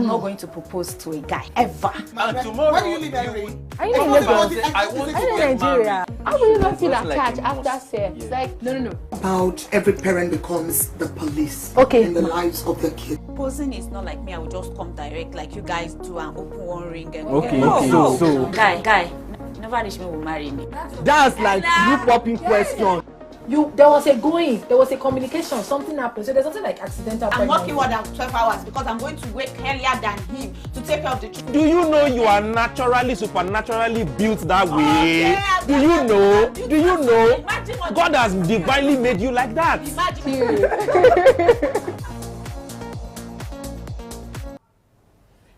I'm not going to propose to a guy ever. And tomorrow, where do you live, Henry? Are you in Lagos? I want to Are you in get Nigeria? married. How will you not feel Just like attached a after must. sex? Yeah. Like, no. About every parent becomes the police Okay. in the lives of the kids. Proposing is not like me. I will just come direct like you guys do and open one ring. And Okay, no, okay. no. So- Guy, never reach me will marry me. That's like you popping question. there was a communication, something happened. So there's something like accidental I'm pregnancy. working more than 12 hours because I'm going to wake earlier than him to take care of the children. Do you know you are naturally, supernaturally built that way? yeah, Do you know? Do you know? Imagine what God has divinely made you like that. Imagine.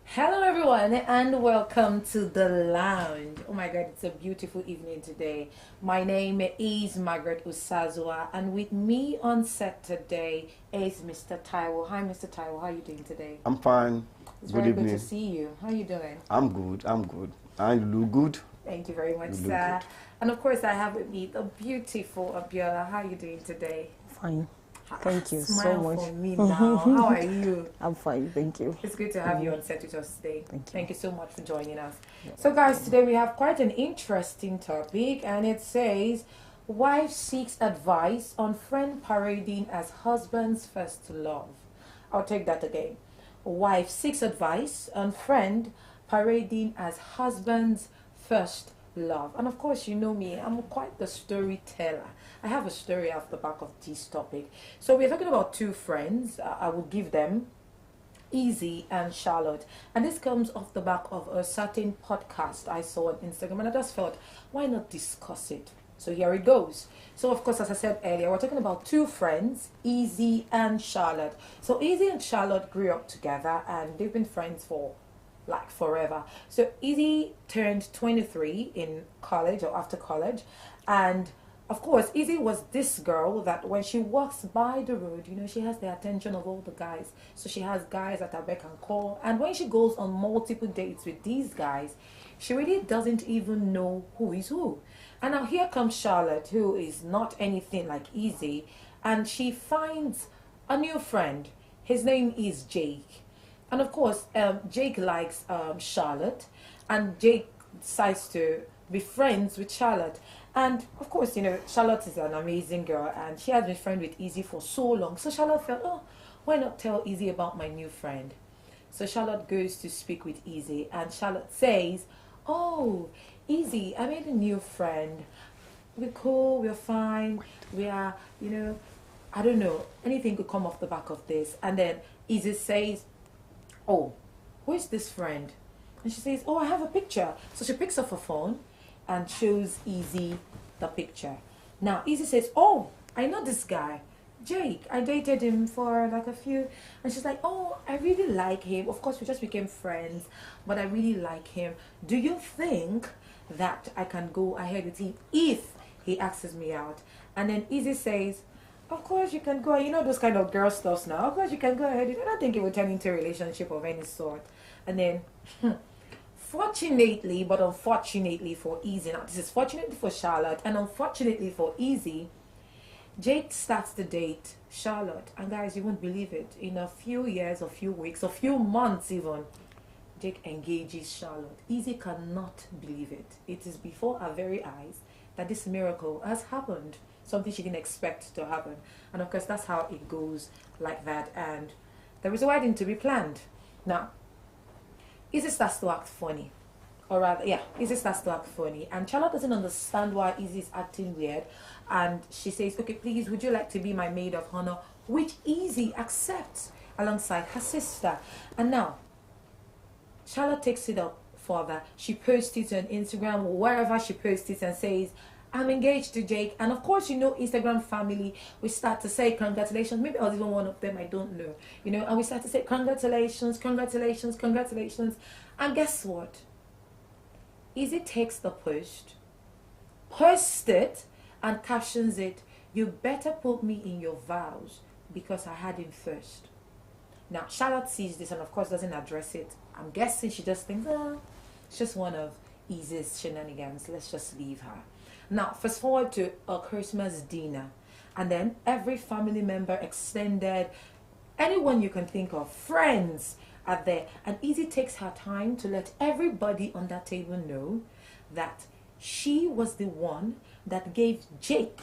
Hello everyone and welcome to the lounge. Oh my god, it's a beautiful evening today. My name is Margaret Usazua and with me on set today is Mr. Taiwo. Hi Mr. Taiwo, how are you doing today? I'm fine. It's Good very evening. good to see you. How are you doing? I'm good. And you look good. Thank you very much, You look sir. good. And of course I have with me the beautiful Abiola. How are you doing today? Fine. Thank you so Smile much. for me now. How are you? I'm fine, thank you. It's good to have you on set with us today. Thank you. So much for joining us. So guys, today we have quite an interesting topic and it says, wife seeks advice on friend parading as husband's first love. I'll take that again. Wife seeks advice on friend parading as husband's first love. And of course, you know me, I'm quite the storyteller. I have a story off the back of this topic. So we're talking about two friends. I will give them Easy and Charlotte, and this comes off the back of a certain podcast I saw on Instagram, and I just felt, why not discuss it? So here it goes. So of course, as I said earlier, we're talking about two friends, Easy and Charlotte. So Easy and Charlotte grew up together and they've been friends for like forever. So Easy turned 23 in college or after college, and of course, Easy was this girl that when she walks by the road, you know, she has the attention of all the guys. So she has guys at her beck and call. And when she goes on multiple dates with these guys, she really doesn't even know who is who. And now here comes Charlotte, who is not anything like Easy. And she finds a new friend. His name is Jake. And of course, Jake likes Charlotte. And Jake decides to be friends with Charlotte. And of course, you know, Charlotte is an amazing girl and she has been friends with Easy for so long. So Charlotte felt, oh, why not tell Easy about my new friend? So Charlotte goes to speak with Easy and Charlotte says, oh, Easy, I made a new friend. We're cool, we're fine, we are, you know, I don't know, anything could come off the back of this. And then Easy says, oh, who is this friend? And she says, oh, I have a picture. So she picks up her phone and shows Easy the picture. Now Easy says, oh, I know this guy, Jake. I dated him for like a few. And she's like, oh, I really like him. Of course, we just became friends, but I really like him. Do you think that I can go ahead with him if he asks me out? And then Easy says, of course you can go. You know those kind of girl stuffs now. Of course you can go ahead. I don't think it will turn into a relationship of any sort. And then fortunately, but unfortunately for Easy, now this is fortunately for Charlotte and unfortunately for Easy, Jake starts to date Charlotte. And guys, you won't believe it. In a few years, a few weeks, a few months even, Jake engages Charlotte. Easy cannot believe it. It is before our very eyes that this miracle has happened. Something she didn't expect to happen. And of course, that's how it goes like that. And there is a wedding to be planned. Now, Easy starts to act funny. Or rather, yeah, Easy starts to act funny. And Charlotte doesn't understand why Easy is acting weird. And she says, okay, please, would you like to be my maid of honor? Which Easy accepts alongside her sister. And now, Charlotte takes it up further. She posts it on Instagram or wherever she posts it and says, I'm engaged to Jake. And of course, you know, Instagram family, we start to say congratulations. Maybe I was even one of them, I don't know. You know, and we start to say congratulations, congratulations, congratulations. And guess what? Easy takes the post, posts it, and captions it, you better put me in your vows because I had him first. Now, Charlotte sees this and of course doesn't address it. I'm guessing she just thinks, it's just one of Easy's shenanigans. Let's just leave her. Now, fast forward to a Christmas dinner. And then every family member, extended, anyone you can think of, friends, are there. And Izzy takes her time to let everybody on that table know that she was the one that gave Jake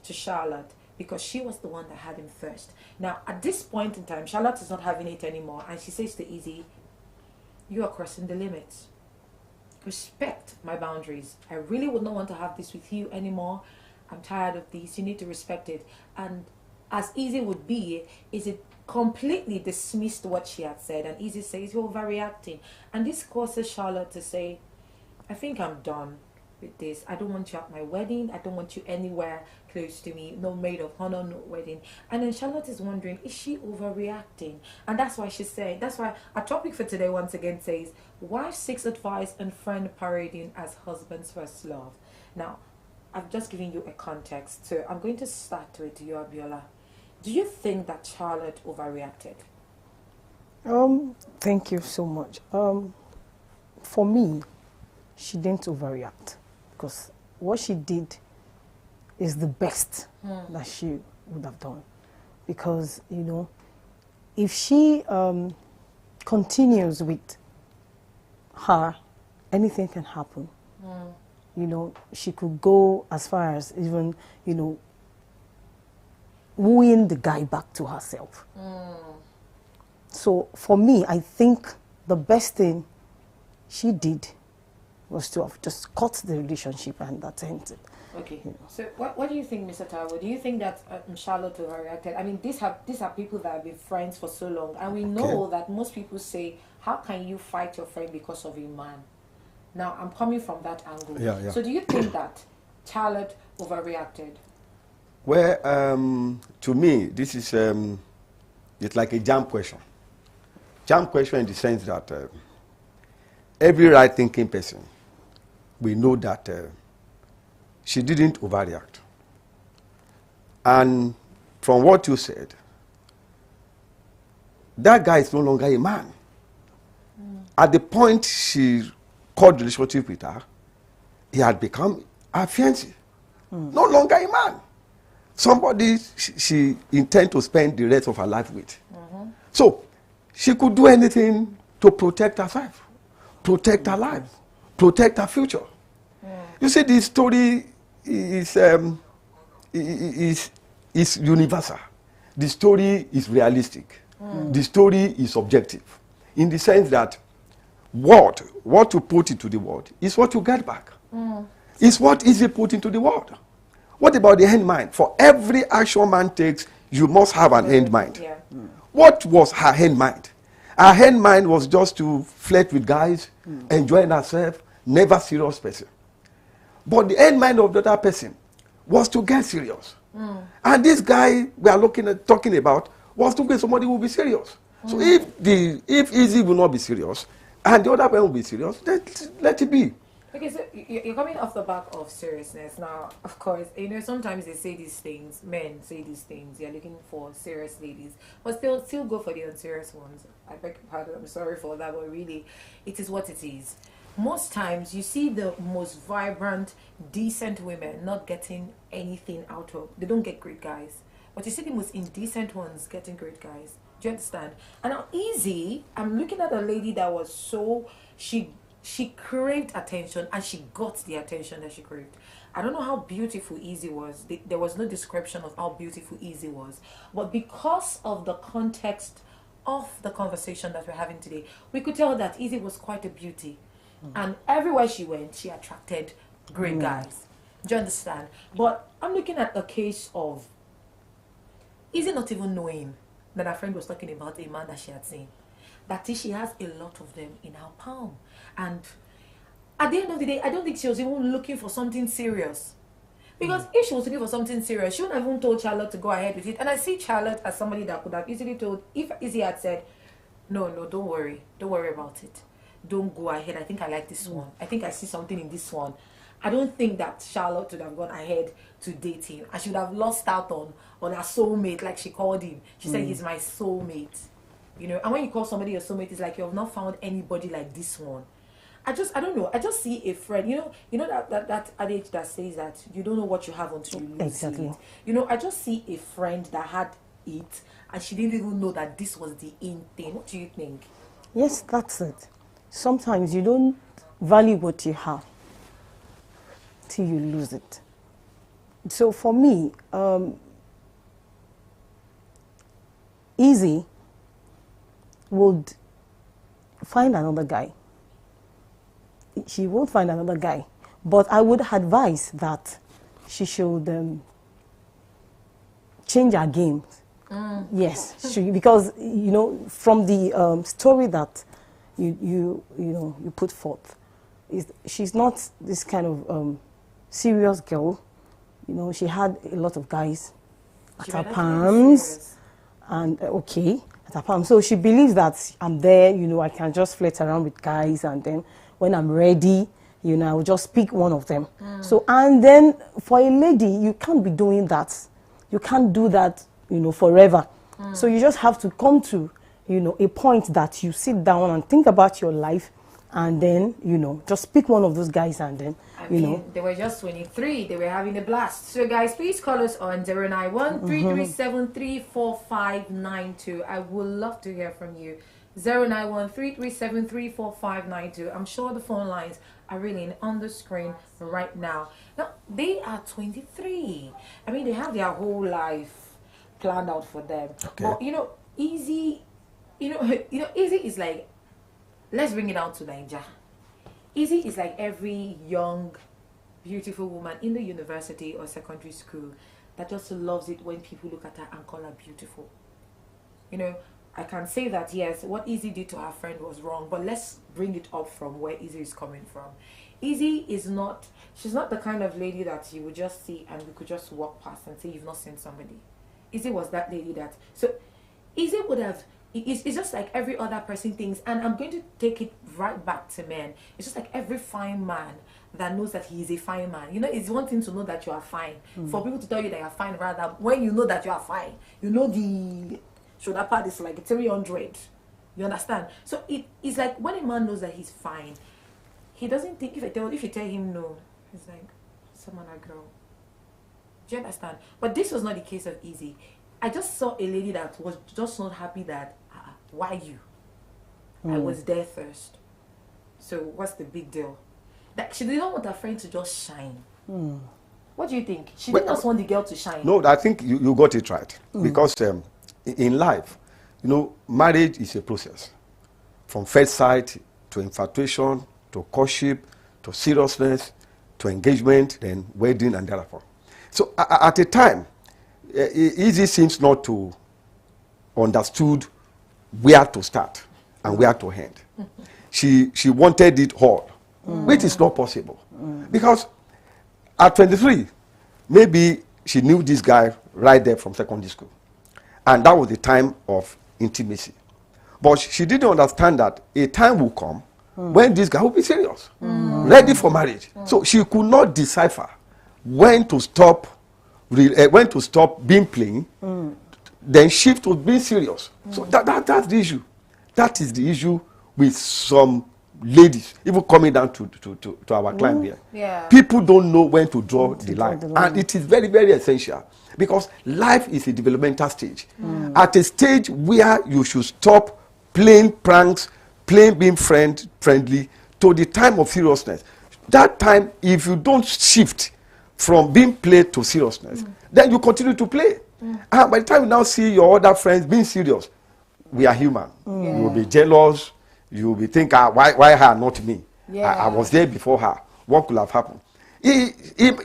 to Charlotte because she was the one that had him first. Now, at this point in time, Charlotte is not having it anymore, and she says to Izzy, you are crossing the limits. Respect my boundaries. I really would not want to have this with you anymore. I'm tired of this. You need to respect it. And as Izzy would be, is it completely dismissed what she had said, and Izzy says, you're overreacting. And this causes Charlotte to say, I think I'm done with this. I don't want you at my wedding. I don't want you anywhere close to me. No maid of honor, no wedding. And then Charlotte is wondering, is she overreacting? And that's why she said, that's why our topic for today once again says, wife seeks advice and friend parading as husband's first love. Now, I've just given you a context, so I'm going to start with you, Abiola. Do you think that Charlotte overreacted? Thank you so much. For me, she didn't overreact because what she did is the best that she would have done. Because, you know, if she continues with her, anything can happen. You know, she could go as far as even, you know, wooing the guy back to herself. So for me, I think the best thing she did was to have just cut the relationship and that's it. Okay. You know. So what do you think, Mr. Taiwo? Do you think that Charlotte overreacted? I mean, these are people that have been friends for so long, and we know that most people say, how can you fight your friend because of a man? Now, I'm coming from that angle. Yeah. So do you think that Charlotte overreacted? Well, to me, this is it's like a jam question. Jam question in the sense that every right-thinking person, we know that she didn't overreact. And from what you said, that guy is no longer a man. At the point she called relationship with her, he had become her fiancé. No longer a man. Somebody she intends to spend the rest of her life with. So she could do anything to protect herself, protect her life, protect her future. You see, the story is universal. The story is realistic. The story is objective, in the sense that what you put into the world is what you get back. It's what is put into the world. What about the end mind? For every action man takes, you must have an end mind. Yeah. What was her end mind? Her end mind was just to flirt with guys, enjoying herself, never serious person. But the end mind of the other person was to get serious. And this guy we are talking about was to get somebody who will be serious. So if Izzy will not be serious, and the other one will be serious, let it be. Okay, so you're coming off the back of seriousness. Now, of course, you know, sometimes they say these things, men say these things, you're looking for serious ladies, but still go for the unserious ones. I beg your pardon, I'm sorry for that, but really, it is what it is. Most times, you see the most vibrant, decent women not getting anything out of, they don't get great guys. But you see the most indecent ones getting great guys. Do you understand? And now, Izzy, I'm looking at a lady that was so, she craved attention, and she got the attention that she craved. I don't know how beautiful Izzy was. There was no description of how beautiful Izzy was. But because of the context of the conversation that we're having today, we could tell that Izzy was quite a beauty. And everywhere she went, she attracted great guys. Do you understand? But I'm looking at a case of Izzy not even knowing that her friend was talking about a man that she had seen. That is, she has a lot of them in her palm. And at the end of the day, I don't think she was even looking for something serious. Because if she was looking for something serious, she wouldn't have even told Charlotte to go ahead with it. And I see Charlotte as somebody that could have easily told, if Izzy had said, no, don't worry about it. Don't go ahead. I think I like this one. I think I see something in this one. I don't think that Charlotte would have gone ahead to date him. And she would have lost out on her soulmate, like she called him. She said, he's my soulmate. You know, and when you call somebody your soulmate, it's like you have not found anybody like this one. I don't know. I just see a friend. You know that adage that says that you don't know what you have until you lose it. You know, I just see a friend that had it, and she didn't even know that this was the in thing. What do you think? Yes, that's it. Sometimes you don't value what you have till you lose it. So for me, Easy would find another guy. She won't find another guy. But I would advise that she should change her game. Yes, because you know from the story that you put forth, she's not this kind of serious girl. You know, she had a lot of guys at her palms, and at her palms. So she believes that I'm there. You know, I can just flirt around with guys, and then when I'm ready, you know, I'll just pick one of them. So, and then for a lady, you can't be doing that. You can't do that, you know, forever. So you just have to come to, you know, a point that you sit down and think about your life, and then, you know, just pick one of those guys, and then, you know. They were just 23. They were having a blast. So, guys, please call us on 091-3373-4592. I would love to hear from you. 091-3373-4592. I'm sure the phone lines are really on the screen right now. Now, they are 23. I mean, they have their whole life planned out for them. Okay. But, you know, Easy, Easy is like, let's bring it down to Nigeria. Easy is like every young, beautiful woman in the university or secondary school that just loves it when people look at her and call her beautiful. You know, I can say that, yes, what Easy did to her friend was wrong, but let's bring it up from where Easy is coming from. Easy is not, she's not the kind of lady that you would just see and we could just walk past and say you've not seen somebody. Easy was that lady that, so Easy would have, it's just like every other person thinks, and I'm going to take it right back to men. It's just like every fine man that knows that he is a fine man. You know, it's one thing to know that you are fine. For people to tell you that you're fine, rather, when you know that you are fine, you know the shoulder pad is like 300. You understand? So it's like when a man knows that he's fine, he doesn't think, if you tell him no, he's like, someone a girl. Do you understand? But this was not the case of Easy. I just saw a lady that was just not happy that, why you? I was there first. So what's the big deal? That she didn't want her friend to just shine. What do you think? She didn't just want the girl to shine. No, I think you got it right. Because in life, you know, marriage is a process. From first sight to infatuation, to courtship, to seriousness, to engagement, then wedding, and thereafter. So at a time, Easy seems not to understood where to start and where to end. She wanted it all, which is not possible. Because at 23, maybe she knew this guy right there from secondary school. And that was the time of intimacy. But she didn't understand that a time will come when this guy will be serious, ready for marriage. So she could not decipher when to stop being playing, then shift to being serious. So that's the issue. That is the issue with some ladies, even coming down to our client here. Yeah. People don't know when to draw the line. And it is very, very essential because life is a developmental stage. At a stage where you should stop playing pranks, being friendly, to the time of seriousness. That time, if you don't shift from being played to seriousness, then you continue to play. And by the time you now see your other friends being serious, we are human. You will be jealous. You will be thinking, why her, not me? I was there before her. What could have happened?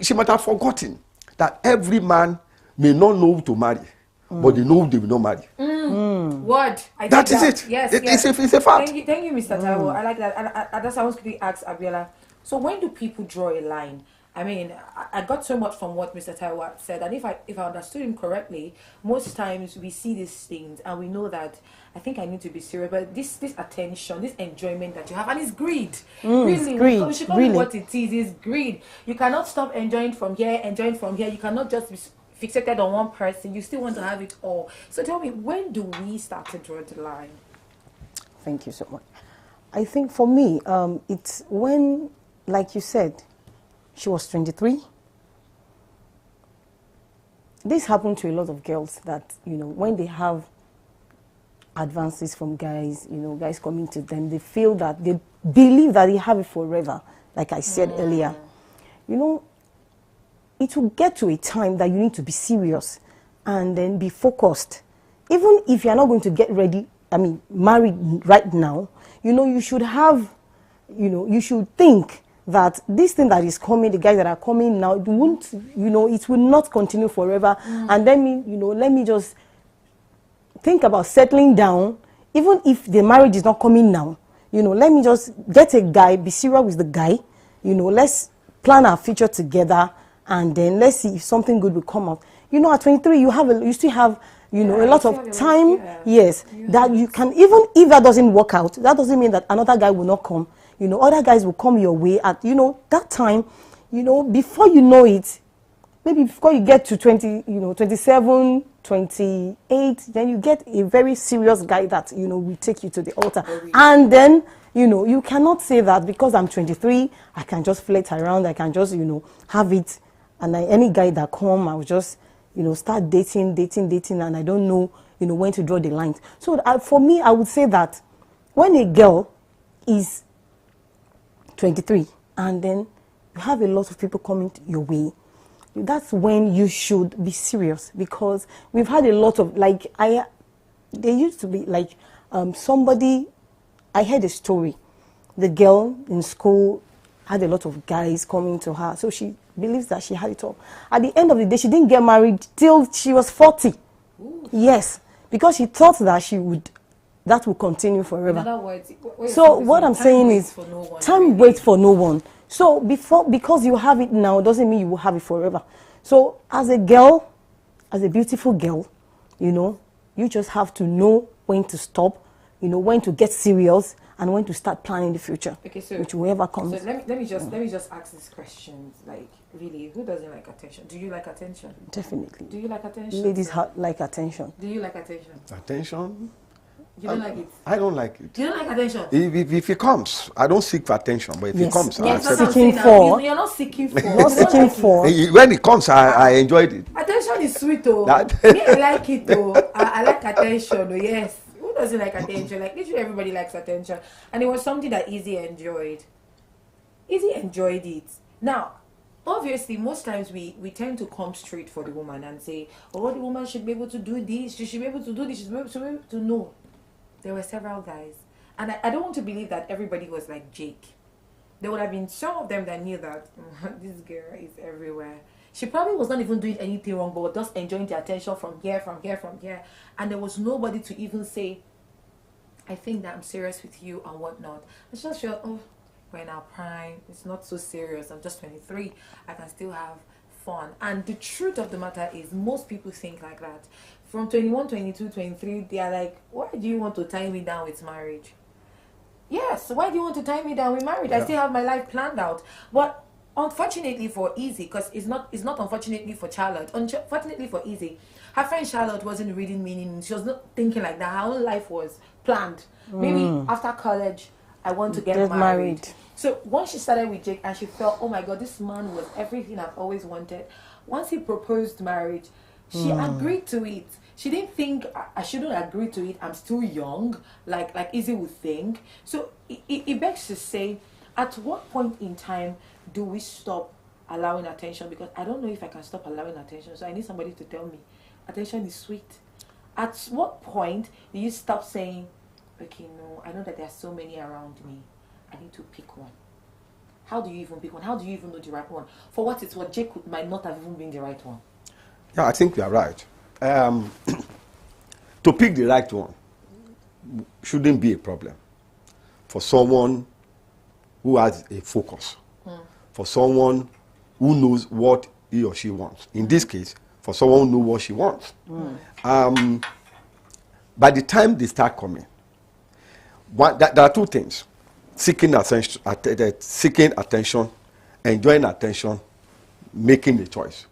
She might have forgotten that every man may not know to marry, but they know they will not marry. Word. That is it. Yes, it's a fact. Thank you, Mr. Taiwo. I like that. And that's I want to ask Abiola. So when do people draw a line? I mean, I got so much from what Mr. Taiwo said, and if I understood him correctly, most times we see these things and we know that I think I need to be serious, but this attention, this enjoyment that you have, and it's greed. Really, greed. we should call it what it is. It's greed. You cannot stop enjoying from here. You cannot just be fixated on one person. You still want to have it all. So tell me, when do we start to draw the line? Thank you so much. I think for me, it's when, like you said, she was 23. This happened to a lot of girls that, you know, when they have advances from guys, guys coming to them. They feel that they believe that they have it forever, like I said earlier. It will get to a time that you need to be serious and then be focused. Even if you're not going to get married right now, you should have, you should think that this thing that is coming, the guys that are coming now, it won't, it will not continue forever. And then, let me just think about settling down. Even if the marriage is not coming now, let me just get a guy, be serious with the guy, let's plan our future together, and then let's see if something good will come out. At 23, you still have, a lot of time, yes, that you can, even if that doesn't work out, that doesn't mean that another guy will not come. Other guys will come your way at, that time, before you know it, maybe before you get to 27, 28, then you get a very serious guy that, will take you to the altar. And then, you cannot say that because I'm 23, I can just flirt around, I can just, have it. And any guy that come, I will just, start dating, and I don't know, when to draw the lines. So for me, I would say that when a girl is 23 and then you have a lot of people coming your way, that's when you should be serious, because we've had a lot of, there used to be somebody, I heard a story. The girl in school had a lot of guys coming to her, so she believes that she had it all. At the end of the day, she didn't get married till she was 40. Ooh. Yes, because she thought that that would continue forever. In other words, so what I'm saying is, time waits for no one. So because you have it now, doesn't mean you will have it forever. So as a girl, as a beautiful girl, you just have to know when to stop, when to get serious, and when to start planning the future, which whoever comes. So let me just ask these questions. Really, who doesn't like attention? Do you like attention? Definitely. Do you like attention? Ladies like attention. Do you like attention? Attention? You don't like it? I don't like it. You don't like attention? If it comes, I don't seek for attention, but if it comes, I accept it. You're not seeking for. Not seeking for. When it comes, I enjoyed it. Attention is sweet, though. Me, I like it, though. I like attention, though, yes. Who doesn't like attention? Literally everybody likes attention. And it was something that Izzy enjoyed. Izzy enjoyed it. Now, obviously, most times we tend to come straight for the woman and say, oh, the woman should be able to do this, she should be able to do this, she should be able to know. There were several guys. And I don't want to believe that everybody was like Jake. There would have been some of them that knew that this girl is everywhere. She probably was not even doing anything wrong, but was just enjoying the attention from here. And there was nobody to even say, I think that I'm serious with you and whatnot. I just felt, oh, we're in our prime. It's not so serious. I'm just 23. I can still have fun. And the truth of the matter is, most people think like that. From 21, 22, 23, they are like, why do you want to tie me down with marriage? Yes, why do you want to tie me down with marriage? Yeah. I still have my life planned out. But unfortunately for Izzy, because it's not unfortunately for Charlotte, unfortunately for Izzy, her friend Charlotte wasn't reading meaning. She was not thinking like that. Her own life was planned. Maybe after college, I want to get married. So once she started with Jake and she felt, oh my God, this man was everything I've always wanted. Once he proposed marriage, she agreed to it. She didn't think I shouldn't agree to it. I'm still young, like Izzy would think. So it begs to say, at what point in time do we stop allowing attention? Because I don't know if I can stop allowing attention. So I need somebody to tell me, attention is sweet. At what point do you stop saying, okay, no, I know that there are so many around me. I need to pick one. How do you even pick one? How do you even know the right one? For what it's what, Jake might not have even been the right one. Yeah, I think you are right. To pick the right one shouldn't be a problem for someone who has a focus, for someone who knows what he or she wants. In this case, for someone who knows what she wants. By the time they start coming, there are two things: seeking attention, enjoying attention, making a choice.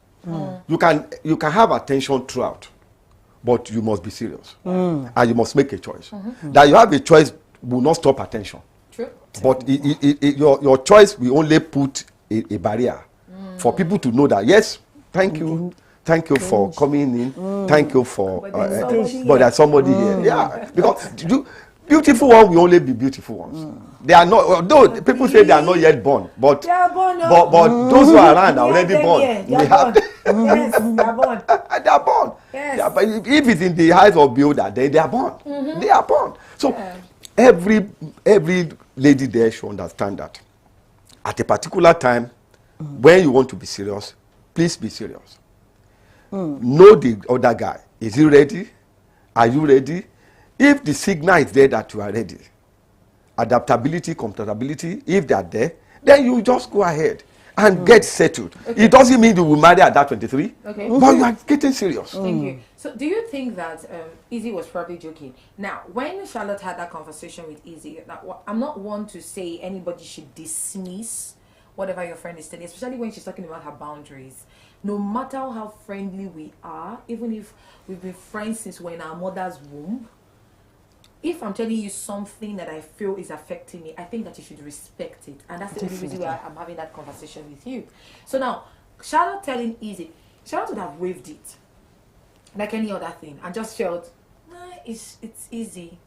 You can have attention throughout, but you must be serious, and you must make a choice. That you have a choice will not stop attention. True. But your choice will only put a barrier for people to know that, yes, thank you thank you for coming in. Thank you for, But there's somebody but there's somebody here. Yeah, because beautiful ones will only be beautiful ones. They are not, although people say they are not yet born, but They are born, no? but those who are around are We have already them born. here. They We are have born. Yes, they are born. they are born. Yes. They are, but if it's in the eyes of builder, they are born. They are born. So every lady there should understand that at a particular time, when you want to be serious, please be serious. Know the other guy. Is he ready? Are you ready? If the signal is there that you are ready, adaptability, compatibility, if they are there, then you just go ahead and get settled. Okay. It doesn't mean you will marry at that 23, Okay. but you are getting serious. Thank you. So, do you think that Izzy was probably joking? Now, when Charlotte had that conversation with Izzy, I'm not one to say anybody should dismiss whatever your friend is telling, especially when she's talking about her boundaries. No matter how friendly we are, even if we've been friends since we're in our mother's womb, if I'm telling you something that I feel is affecting me, I think that you should respect it. And that's the only reason why I'm having that conversation with you. So now, Charlotte telling Izzy, Charlotte would have waived it like any other thing and just felt, nah, it's easy.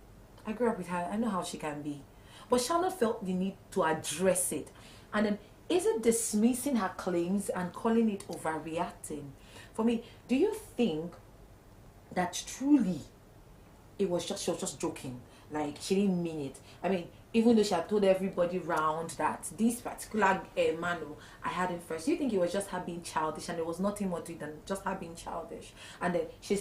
I grew up with her. I know how she can be. But Charlotte felt the need to address it. And then, is it dismissing her claims and calling it overreacting? For me, do you think that truly she was just joking? Like, she didn't mean it. I mean, even though she had told everybody round that this particular man, I had him first. Do you think it was just her being childish and there was nothing more to it than just her being childish? And then she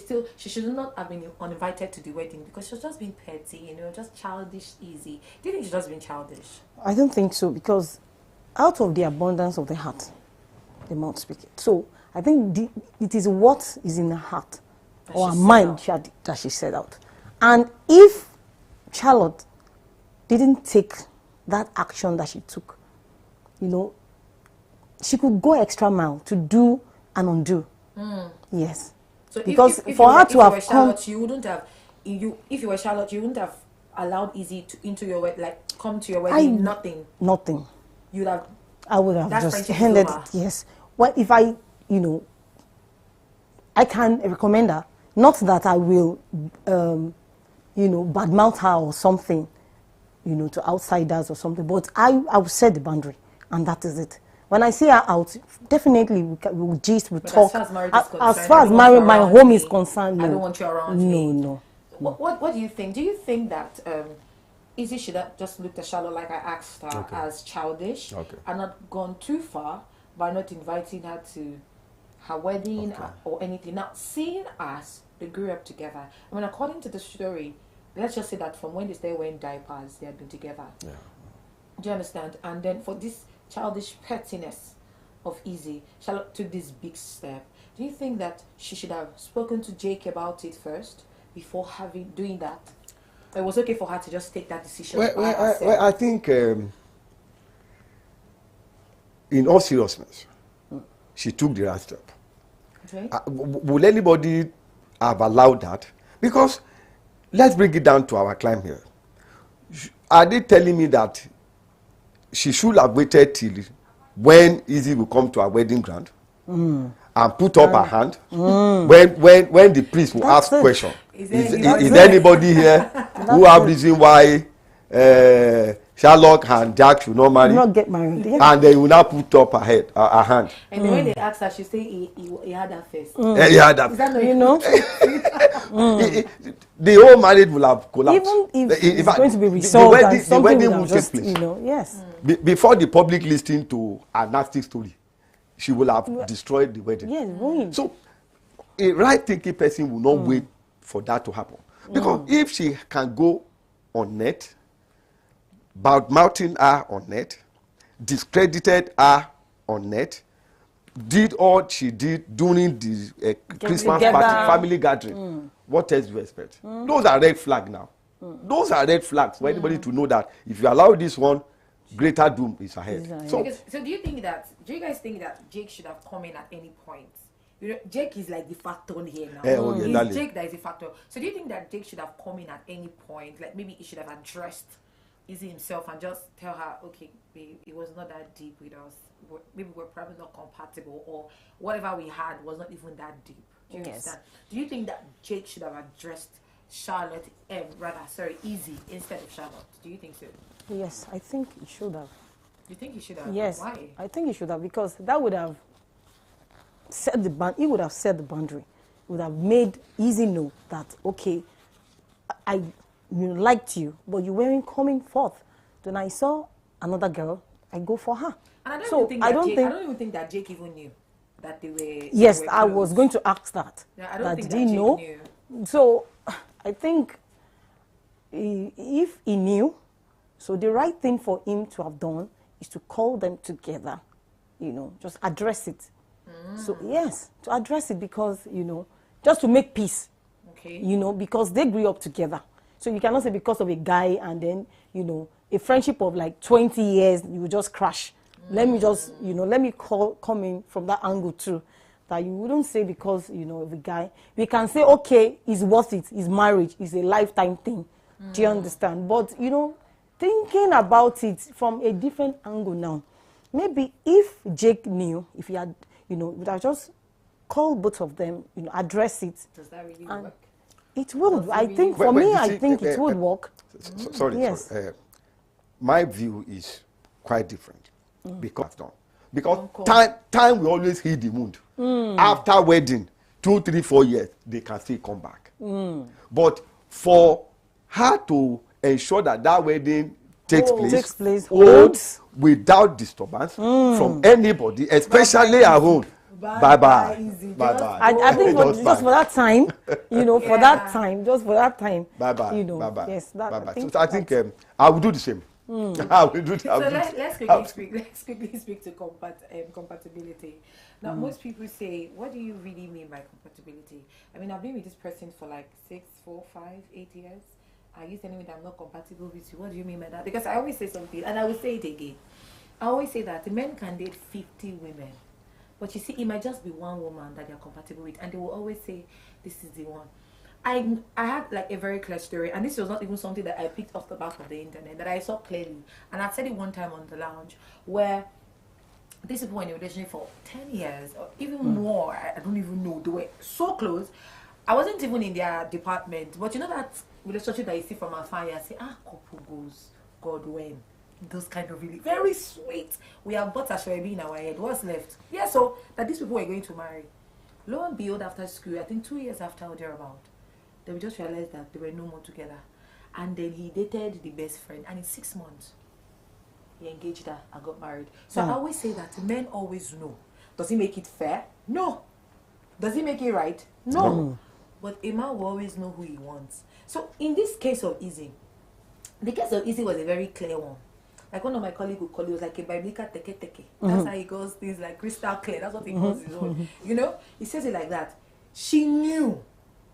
should not have been uninvited to the wedding because she was just being petty, just childish, easy. Do you think she's just being childish? I don't think so, because out of the abundance of the heart, the mouth speaks. So I think it is what is in her heart or her mind that she said out. And if Charlotte didn't take that action that she took, she could go extra mile to do and undo. Yes. So because if for her to have Charlotte, come, you wouldn't have. If you were Charlotte, you wouldn't have allowed Izzy into your wedding, like come to your wedding. Nothing. You'd have. I would have That just friendship is handed over. it. Yes. Well, if I can recommend her. Not that I will, badmouth her or something, to outsiders or something. But I will set the boundary, and that is it. When I see her out, definitely we'll gist, we'll talk. As far as my home is concerned, no. I don't want you around me. No. What do you think? Do you think that Izzy should have just looked at Charlotte like I asked her as childish and not gone too far by not inviting her to her wedding or anything? Now, seeing as they grew up together, I mean, according to the story, let's just say that from when they started wearing diapers, they had been together. Yeah. Do you understand? And then for this childish pettiness of Izzy, Charlotte took this big step. Do you think that she should have spoken to Jake about it first before doing that? It was okay for her to just take that decision by herself. Well, I think, in all seriousness, she took the right step. Okay. Will anybody have allowed that? Because let's bring it down to our climb here. Are they telling me that she should have waited till when Izzy will come to our wedding ground and put up her hand when the priest will ask question? Is anybody here who have reason why Charlotte and Jack should not marry? Not get married. Yeah. And they will now put up her hand. And then when they asked her, she say he had her first. He had that. Is that not The whole marriage will have collapsed. Even if it's going to be resolved, and something will have just, yes. Before the public listening to a nasty story, she will have destroyed the wedding. Yes, ruined. So, a right-thinking person will not wait for that to happen. Because if she can go on net, bad-mouthing her on net, discredited her on net, did all she did during the Christmas party, family gathering, what else do you expect? Those are red flags now. Those are red flags for anybody to know that if you allow this one, greater doom is ahead. So do you guys think that Jake should have come in at any point? Jake is like the factor here now. It's Jake that is the factor. So do you think that Jake should have come in at any point? Like maybe he should have addressed Izzy himself and just tell her, okay, babe, it was not that deep with us. Maybe we're probably not compatible, or whatever we had was not even that deep. Do you understand? Do you think that Jake should have addressed Charlotte, Izzy instead of Charlotte? Do you think so? Yes, I think he should have. You think he should have? Yes, Why? I think he should have, because that would have set the he would have set the boundary. He would have made Izzy know that, okay, I liked you, but you weren't coming forth. Then I saw another girl, I go for her. And I So, don't I don't even think think that Jake even knew that they were. Yes, they were I was close. going to ask that. Yeah, I don't think did that he Jake know? knew. So I think if he knew, so the right thing for him to have done is to call them together, just address it. So yes, to address it, because, just to make peace, Okay. because they grew up together. So you cannot say because of a guy and then, a friendship of like 20 years, you will just crash. Let me just, let me come in from that angle too. That you wouldn't say because, of a guy. We can say, okay, it's worth it. It's marriage. It's a lifetime thing. Do you understand? But, thinking about it from a different angle now, maybe if Jake knew, if he had, would have just called both of them, address it. Does that really And work? it would. I think, Wait, for me, you I see, think it would work. Sorry, Yes. my view is quite different because Uncle. time will always heal the wound. After wedding, 2, 3, 4 years, they can still come back. But for her to ensure that wedding takes place, holds. without disturbance from anybody, especially her own. Bye bye. Izzy. Bye Just bye. I think just for that time, for that time, just for that time. Bye bye. Bye bye. Yes, that, bye bye. I think, So I think I will do the same. I will do. So let's quickly speak to compatibility. Now, most people say, what do you really mean by compatibility? I mean, I've been with this person for like 6, 4, 5, 8 years. Are you telling me that I'm not compatible with you? What do you mean by that? Because I always say something, and I will say it again. I always say that the men can date 50 women. But you see, it might just be one woman that they're compatible with, and they will always say, this is the one. I had like a very clear story, and this was not even something that I picked off the back of the internet, that I saw clearly. And I said it one time on the lounge, where these people were in a relationship for 10 years, or even more. I don't even know. They were so close. I wasn't even in their department, but you know that relationship that you see from afar, you say, couple goes, God when. Those kind of really very sweet. We have bought a shawby in our head. What's left? Yeah, so that these people were going to marry. Lo and behold, after school, I think 2 years after or thereabout, they just realized that they were no more together. And then he dated the best friend, and in 6 months, he engaged her and got married. So I always say that men always know. Does he make it fair? No. Does he make it right? No. But a man will always know who he wants. So in this case of Izzy, the case of Izzy was a very clear one. Like one of my colleagues would call it, was like a biblical teke teke. That's how he goes things like crystal clear. That's what he calls his own. He says it like that. She knew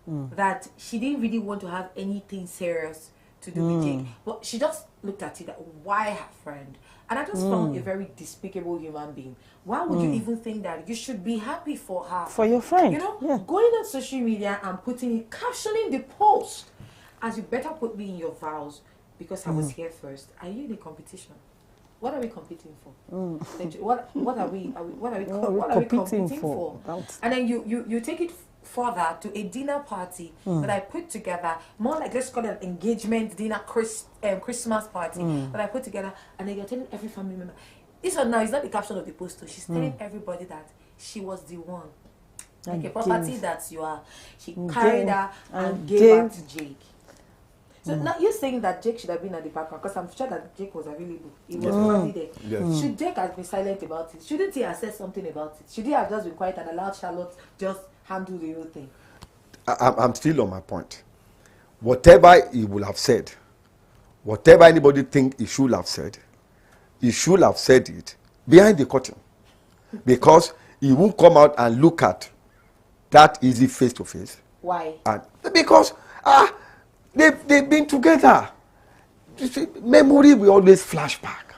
that she didn't really want to have anything serious to do with Jake. But she just looked at it that, why her friend? And I just found a very despicable human being. Why would you even think that? You should be happy for her. for your friend. Going on social media and putting it, captioning the post as, you better put me in your vows because I was here first. Are you in a competition? What are we competing for? What are we competing for? And then you take it further to a dinner party that I put together, more like, let's call it an engagement dinner, Christmas party that I put together, and then you're telling every family member. This one now is not the caption of the post, she's telling everybody that she was the one. Like a property that you are. She carried her and gave her to Jake. So now you're saying that Jake should have been at the background, because I'm sure that Jake was available. He was probably there. Yes. Should Jake have been silent about it? Shouldn't he have said something about it? Should he have just been quiet and allowed Charlotte just handle the whole thing? I'm still on my point. Whatever he will have said, whatever anybody think he should have said it behind the curtain, because he won't come out and look at that easy face to face. Why? And because they've been together. You see, memory will always flash back.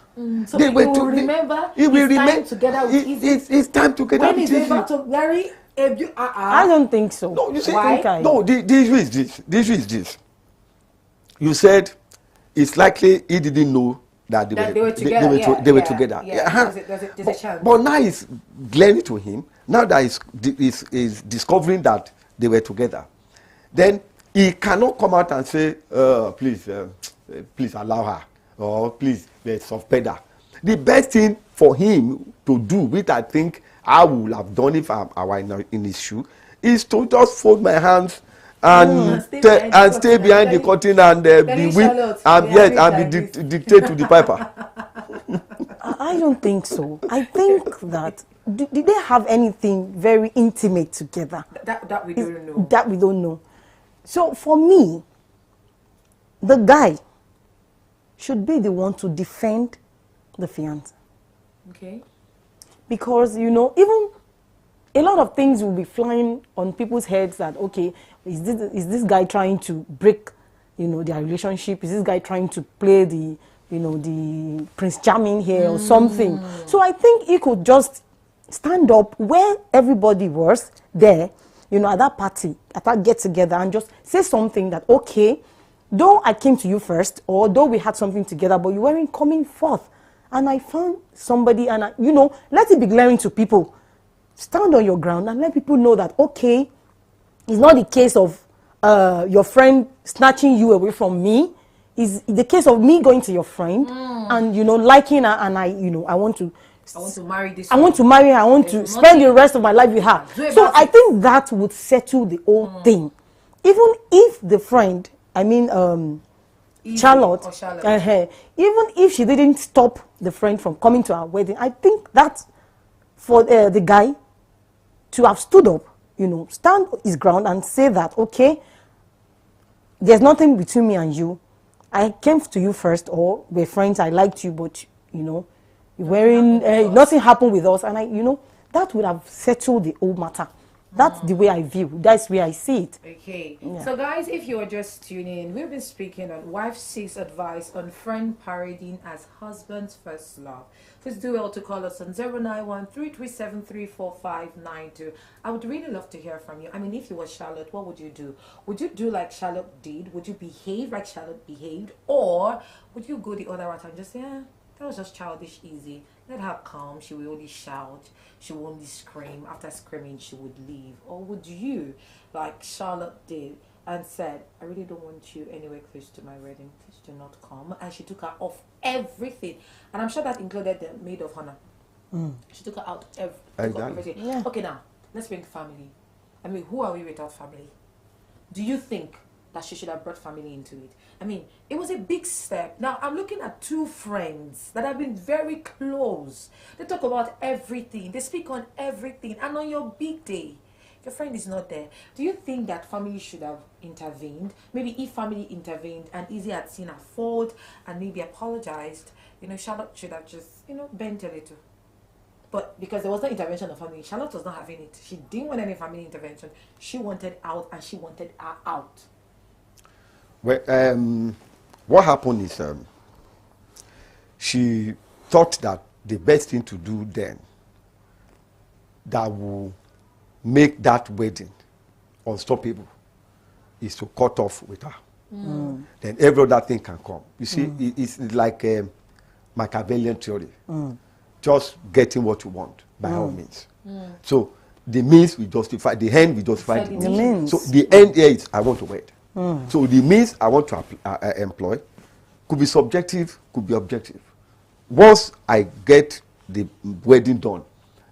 So he will remember his time together with Izzy. It's time together When with he's Izzy. able to marry I don't think so. No, you see, Why? no, the issue is this. The issue is this. You said it's likely he didn't know that That they were together. they were together. Yeah. There's a chance. But now it's glaring to him. Now that he's discovering that they were together, then he cannot come out and say, please allow her, or please suspend her. The best thing for him to do, which I think I would have done if I were in his shoe, is to just fold my hands and stay behind the curtain and be weak and dictate to the piper. I don't think so. I think that did they have anything very intimate together? That we don't know. That we don't know. So for me, the guy should be the one to defend the fiancé. Okay. Because, you know, even a lot of things will be flying on people's heads that, okay, is this guy trying to break, you know, their relationship? Is this guy trying to play the, you know, the Prince Charming here or something? So I think he could just stand up where everybody was there, you know, at that party, at that get together, and just say something that, okay, though I came to you first, or though we had something together, but you weren't coming forth. And I found somebody, and you know, let it be glaring to people. Stand on your ground and let people know that, okay, it's not the case of your friend snatching you away from me. It's the case of me going to your friend and, you know, liking her, and I want to marry this. I want to marry her. I want to spend the rest of my life with her. So I think that would settle the whole thing. Even if the friend, Charlotte, even if she didn't stop the friend from coming to our wedding, I think that for the guy to have stood up, you know, stand his ground and say that, okay, there's nothing between me and you. I came to you first, or we're friends, I liked you, but, you know, nothing happened with us. And you know, that would have settled the whole matter. That's the way I view. That's where I see it. Okay. Yeah. So, guys, if you are just tuning in, we've been speaking on wife seeks advice on friend parading as husband's first love. Please do well to call us on 091-337-34592. I would really love to hear from you. I mean, if you were Charlotte, what would you do? Would you do like Charlotte did? Would you behave like Charlotte behaved? Or would you go the other route and just say, that was just childish easy. Let her come. She will only shout. She will only scream. After screaming, she would leave. Or would you, like Charlotte did, and said, I really don't want you anywhere close to my wedding. Please do not come. And she took her off everything. And I'm sure that included the maid of honor. She took her out everything. Yeah. Okay, now, let's bring family. I mean, who are we without family? Do you think that she should have brought family into it? I mean, it was a big step. Now, I'm looking at two friends that have been very close. They talk about everything. They speak on everything. And on your big day, your friend is not there. Do you think that family should have intervened? Maybe if family intervened and Izzy had seen her fault and maybe apologized, you know, Charlotte should have just, you know, bent a little. But because there was no intervention of family, Charlotte was not having it. She didn't want any family intervention. She wanted out, and she wanted her out. Well, what happened is she thought that the best thing to do then that will make that wedding unstoppable is to cut off with her. Then every other thing can come. You see, it's like a Machiavellian theory. Just getting what you want by all means. So the means will justify, the end will justify the means. So the end here is I want to wed. So the means I want to employ could be subjective, could be objective. Once I get the wedding done,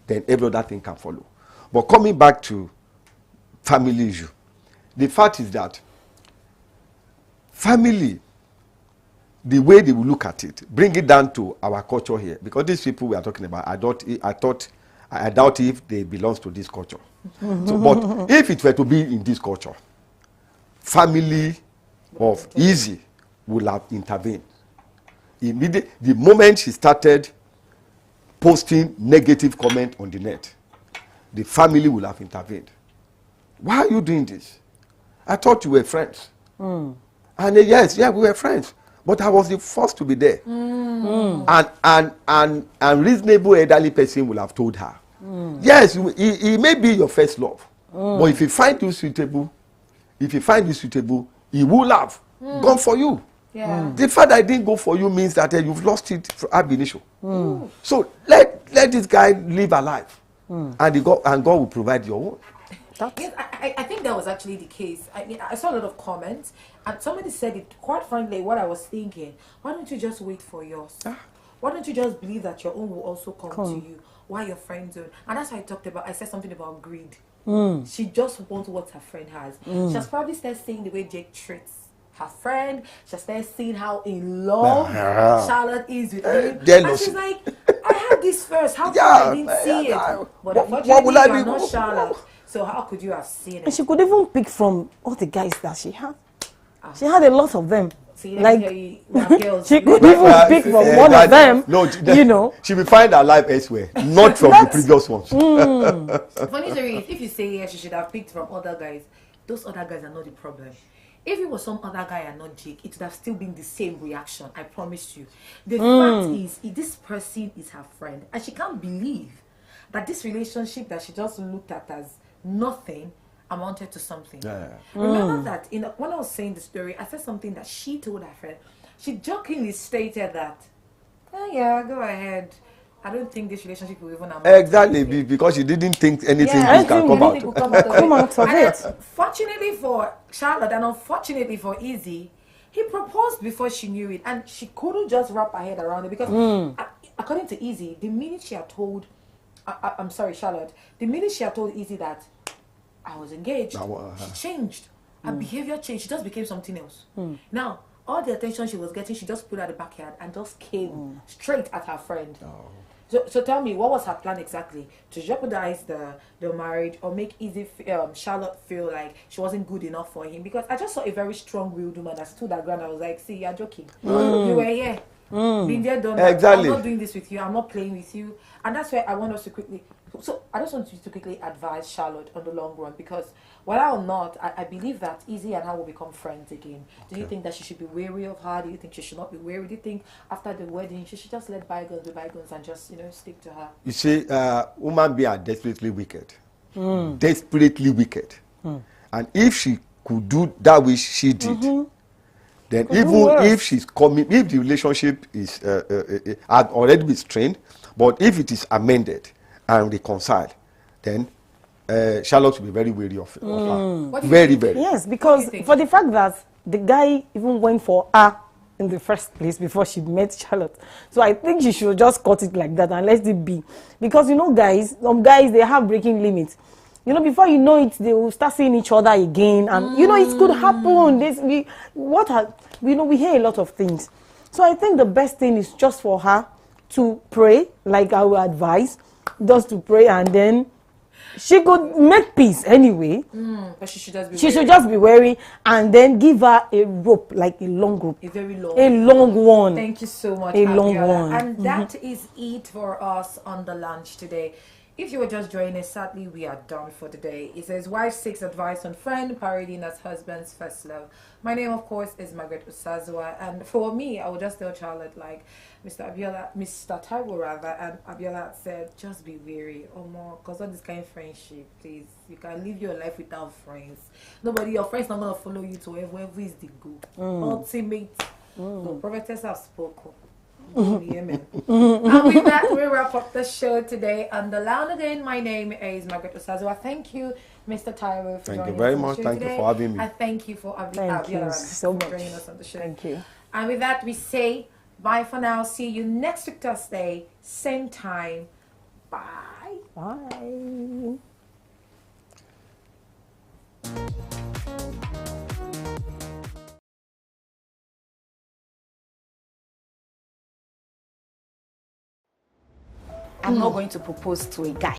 then every other thing can follow. But coming back to family issue, the fact is that family, the way they will look at it, bring it down to our culture here, because these people we are talking about, I doubt if they belong to this culture. So, but if it were to be in this culture, family of Izzy will have intervened. Immediately, the moment she started posting negative comment on the net, the family will have intervened. Why are you doing this? I thought you were friends. And yes, we were friends. But I was the first to be there. And reasonable elderly person will have told her, yes, he may be your first love. But if you find you suitable, he will have gone for you. Yeah. The fact that I didn't go for you means that you've lost it ab initio. So let this guy live alive, and God will provide your own. Yes, I think that was actually the case. I mean, I saw a lot of comments, and somebody said it quite frankly. What I was thinking: why don't you just wait for yours? Why don't you just believe that your own will also come to you? Why your friends don't? And that's why I talked about. I said something about greed. She just wants what her friend has. She has probably started seeing the way Jake treats her friend. She has started seeing how in love Charlotte is with him. And she's like, I had this first. How come I didn't see it? But unfortunately, you're not Charlotte. So how could you have seen it? And she could even pick from all the guys that she had. She had a lot of them. See, like girls, she could even pick from one of them. No, you know, she will find her life elsewhere, not from the previous ones. Funny story is, if you say yes, she should have picked from other guys. Those other guys are not the problem. If it was some other guy and not Jake, it would have still been the same reaction. I promise you. The fact is, this person is her friend, and she can't believe that this relationship that she just looked at as nothing amounted to something. Remember that when I was saying the story, I said something that she told her friend. She jokingly stated that, oh yeah, go ahead. I don't think this relationship will even amount. Exactly, because she didn't think anything can come out. of it. Fortunately for Charlotte and unfortunately for Izzy, he proposed before she knew it, and she couldn't just wrap her head around it because, according to Izzy, the minute she had told, I'm sorry, Charlotte, the minute she had told Izzy that I was engaged, she changed. Her behavior changed. She just became something else. Now, all the attention she was getting, she just put her at the backyard and just came straight at her friend. So tell me, what was her plan exactly? To jeopardize the marriage or make Charlotte feel like she wasn't good enough for him? Because I just saw a very strong-willed woman that stood her ground. I was like, see, you're joking. You were here. Been there, done that. Exactly. I'm not doing this with you. I'm not playing with you. And that's why I want us to quickly... So I just want you to quickly advise Charlotte on the long run, because whether or not, I believe that Izzy and her will become friends again. Do you think that she should be wary of her? Do you think she should not be wary? Do you think after the wedding she should just let bygones be bygones and just, stick to her? You see, women being are desperately wicked. Desperately wicked. And if she could do that which she did, then even if she's coming, if the relationship is had already been strained, but if it is amended and reconciled, then Charlotte will be very wary of her. Very. Yes, because for the fact that the guy even went for her in the first place before she met Charlotte. So I think she should just cut it like that and let it be. Because, guys, some guys, they have breaking limits. Before you know it, they will start seeing each other again. And, it could happen. We hear a lot of things. So I think the best thing is just for her to pray, like I would advise, just to pray, and then she could make peace anyway. But she should just be She should just be wary, and then give her a rope, like a long rope. A very long A long one. Thank you so much, A long Abiola. one. And that is it for us on the lunch today. If you were just joining us, sadly, we are done for today. It says, wife seeks advice on friend parading as husband's first love. My name, of course, is Margaret Usazua. And for me, I would just tell Charlotte, like Mr. Taiwo rather, and Abiola said, just be wary or more, because of this kind of friendship, please. You can live your life without friends. Your friends not going to follow you to wherever is the goal. Ultimate. The prophetess have spoken. Amen. And with that, we wrap up the show today on The Loud Again. My name is Margaret Usazua. Thank you, Mr. Taiwo, for joining us. Thank you very much. Thank you for having me. And thank you for joining us on the show. Thank you. And with that, we say bye for now. See you next week, Thursday, same time. Bye. Bye. I'm not going to propose to a guy